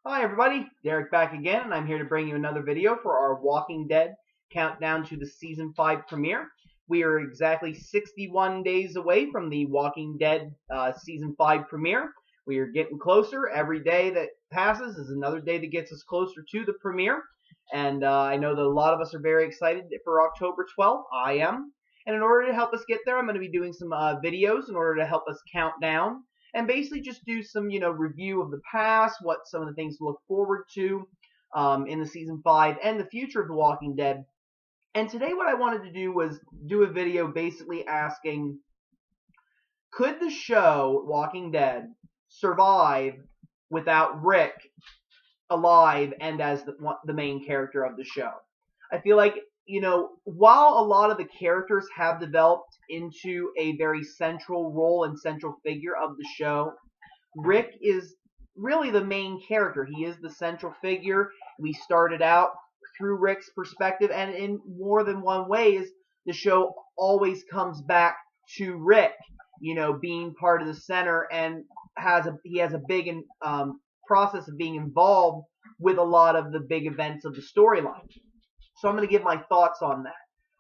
Hi everybody, Derek back again, and I'm here to bring you another video for our Walking Dead countdown to the Season 5 premiere. We are exactly 61 days away from the Walking Dead Season 5 premiere. We are getting closer. Every day that passes is another day that gets us closer to the premiere. And I know that a lot of us are very excited for October 12th. I am. And in order to help us get there, I'm going to be doing some videos in order to help us count down and basically just do some, review of the past, what some of the things to look forward to in the season 5 and the future of The Walking Dead. And today what I wanted to do was do a video basically asking, could the show Walking Dead survive without Rick alive and as the main character of the show? I feel like, while a lot of the characters have developed into a very central role and central figure of the show, Rick is really the main character. He is the central figure. We started out through Rick's perspective, and in more than one ways, the show always comes back to Rick, being part of the center, and he has a big process of being involved with a lot of the big events of the storyline. So I'm going to give my thoughts on that.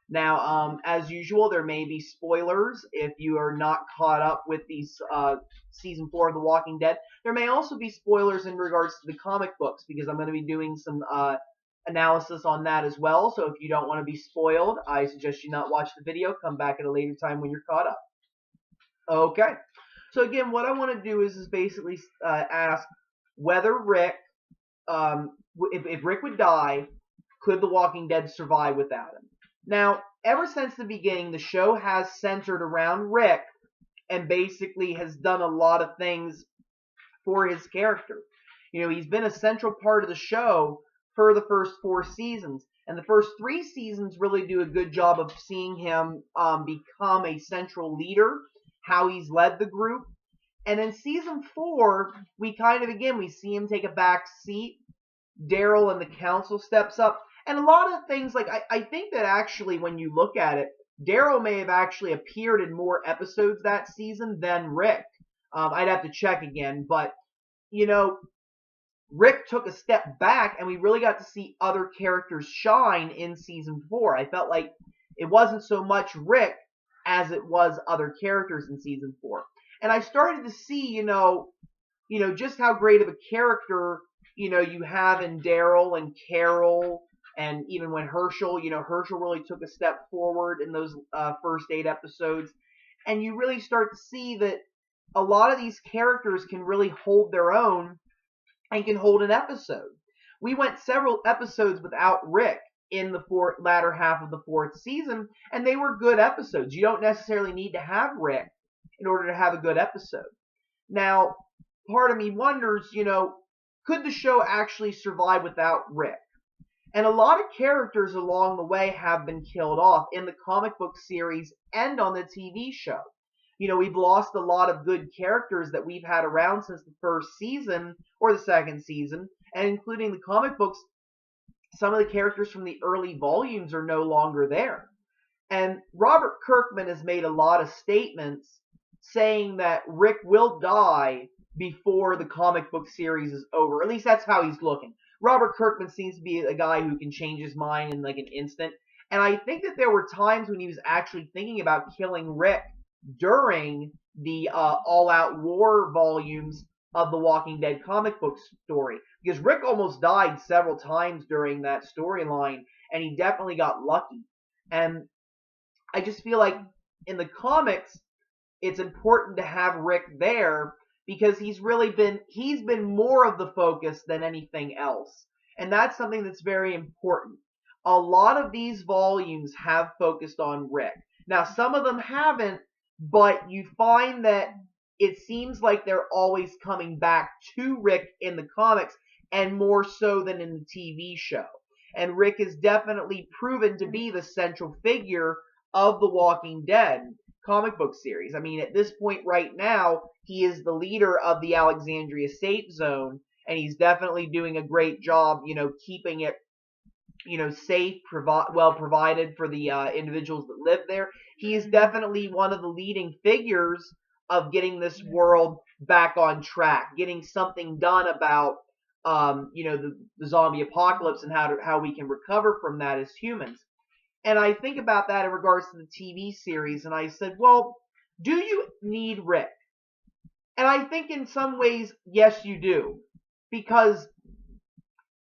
Now, as usual, there may be spoilers if you are not caught up with these season 4 of The Walking Dead. There may also be spoilers in regards to the comic books because I'm going to be doing some analysis on that as well. So if you don't want to be spoiled, I suggest you not watch the video. Come back at a later time when you're caught up. Okay. So again, what I want to do is basically ask whether Rick, if Rick would die, could The Walking Dead survive without him? Now, ever since the beginning, the show has centered around Rick and basically has done a lot of things for his character. He's been a central part of the show for the first 4 seasons. And the first 3 seasons really do a good job of seeing him become a central leader, how he's led the group. And in season 4, we see him take a back seat. Daryl and the council steps up. And a lot of things, like, I think that actually when you look at it, Daryl may have actually appeared in more episodes that season than Rick. I'd have to check again. But, Rick took a step back and we really got to see other characters shine in season 4. I felt like it wasn't so much Rick as it was other characters in season 4. And I started to see, just how great of a character, you have in Daryl and Carol. And even when Herschel really took a step forward in those first 8 episodes. And you really start to see that a lot of these characters can really hold their own and can hold an episode. We went several episodes without Rick in the latter half of the 4th season, and they were good episodes. You don't necessarily need to have Rick in order to have a good episode. Now, part of me wonders, could the show actually survive without Rick? And a lot of characters along the way have been killed off in the comic book series and on the TV show. We've lost a lot of good characters that we've had around since the first season or the second season, and including the comic books, some of the characters from the early volumes are no longer there. And Robert Kirkman has made a lot of statements saying that Rick will die before the comic book series is over. At least that's how he's looking. Robert Kirkman seems to be a guy who can change his mind in like an instant. And I think that there were times when he was actually thinking about killing Rick during the All-Out War volumes of the Walking Dead comic book story. Because Rick almost died several times during that storyline, and he definitely got lucky. And I just feel like in the comics, it's important to have Rick there because he's been more of the focus than anything else. And that's something that's very important. A lot of these volumes have focused on Rick. Now, some of them haven't, but you find that it seems like they're always coming back to Rick in the comics, and more so than in the TV show. And Rick is definitely proven to be the central figure of The Walking Dead comic book series. I mean, at this point right now, he is the leader of the Alexandria Safe Zone, and he's definitely doing a great job, keeping it, safe, well provided for the individuals that live there. He is definitely one of the leading figures of getting this world back on track, getting something done about the zombie apocalypse and how we can recover from that as humans. And I think about that in regards to the TV series, and I said, well, do you need Rick? And I think in some ways, yes, you do. Because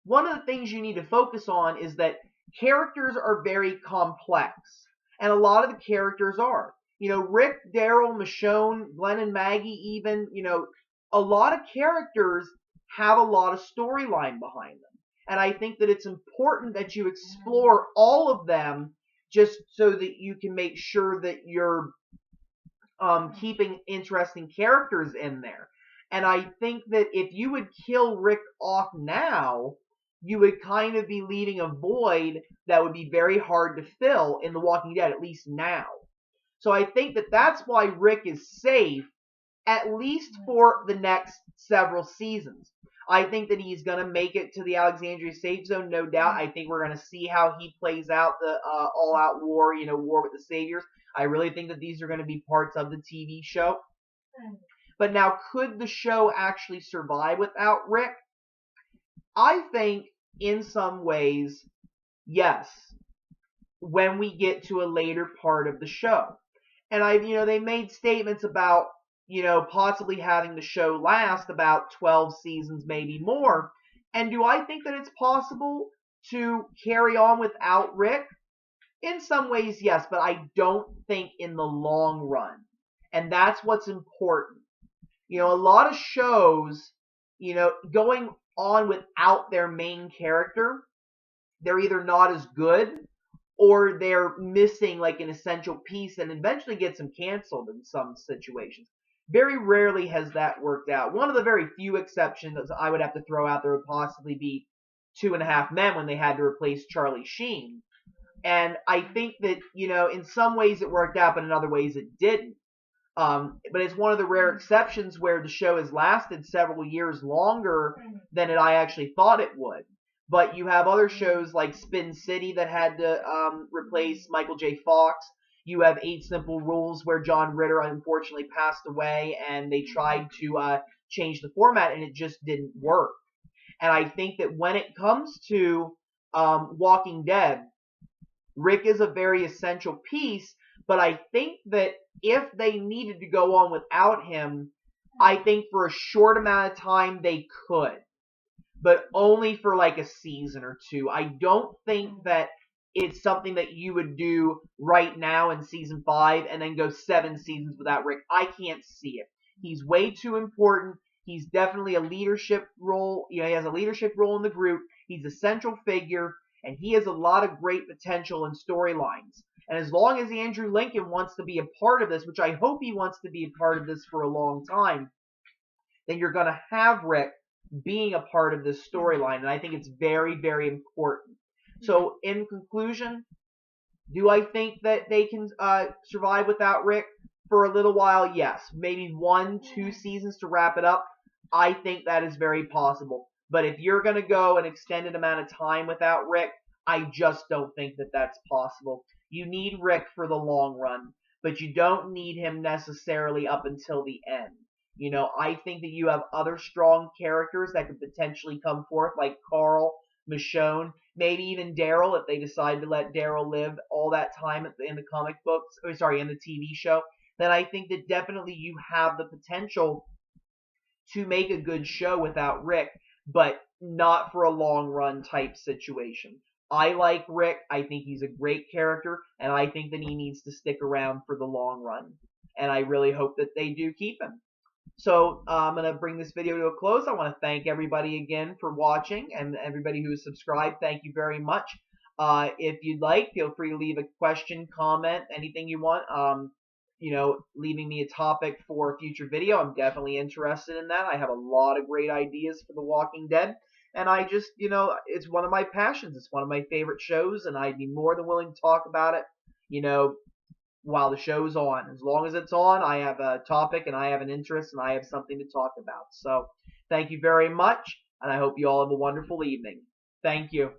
one of the things you need to focus on is that characters are very complex. And a lot of the characters are. Rick, Daryl, Michonne, Glenn and Maggie even, a lot of characters have a lot of storyline behind them. And I think that it's important that you explore all of them just so that you can make sure that you're keeping interesting characters in there. And I think that if you would kill Rick off now, you would kind of be leaving a void that would be very hard to fill in The Walking Dead, at least now. So I think that that's why Rick is safe, at least for the next several seasons. I think that he's going to make it to the Alexandria Safe Zone, no doubt. I think we're going to see how he plays out the all-out war, war with the Saviors. I really think that these are going to be parts of the TV show. But now, could the show actually survive without Rick? I think, in some ways, yes, when we get to a later part of the show. And they made statements about, possibly having the show last about 12 seasons, maybe more. And do I think that it's possible to carry on without Rick? In some ways, yes, but I don't think in the long run. And that's what's important. A lot of shows, going on without their main character, they're either not as good or they're missing like an essential piece and eventually gets them canceled in some situations. Very rarely has that worked out. One of the very few exceptions I would have to throw out there would possibly be 2.5 Men when they had to replace Charlie Sheen. And I think that, in some ways it worked out, but in other ways it didn't. But it's one of the rare exceptions where the show has lasted several years longer than I actually thought it would. But you have other shows like Spin City that had to replace Michael J. Fox. You have 8 Simple Rules where John Ritter unfortunately passed away and they tried to change the format and it just didn't work. And I think that when it comes to Walking Dead, Rick is a very essential piece, but I think that if they needed to go on without him, I think for a short amount of time they could. But only for like a season or two. I don't think that it's something that you would do right now in season 5 and then go 7 seasons without Rick. I can't see it. He's way too important. He's definitely a leadership role. He has a leadership role in the group. He's a central figure, and he has a lot of great potential and storylines. And as long as Andrew Lincoln wants to be a part of this, which I hope he wants to be a part of this for a long time, then you're going to have Rick being a part of this storyline. And I think it's very, very important. So in conclusion, do I think that they can survive without Rick for a little while? Yes. Maybe 1-2 seasons to wrap it up. I think that is very possible. But if you're going to go an extended amount of time without Rick, I just don't think that that's possible. You need Rick for the long run, but you don't need him necessarily up until the end. I think that you have other strong characters that could potentially come forth, like Carl, Michonne, maybe even Daryl, if they decide to let Daryl live all that time in the comic books, in the TV show. Then I think that definitely you have the potential to make a good show without Rick, but not for a long run type situation. I like Rick. I think he's a great character, and I think that he needs to stick around for the long run. And I really hope that they do keep him. So I'm going to bring this video to a close. I want to thank everybody again for watching, and everybody who is subscribed, thank you very much. If you'd like, feel free to leave a question, comment, anything you want. Leaving me a topic for a future video. I'm definitely interested in that. I have a lot of great ideas for The Walking Dead. And I just, it's one of my passions. It's one of my favorite shows, and I'd be more than willing to talk about it, while the show's on. As long as it's on, I have a topic, and I have an interest, and I have something to talk about. So, thank you very much, and I hope you all have a wonderful evening. Thank you.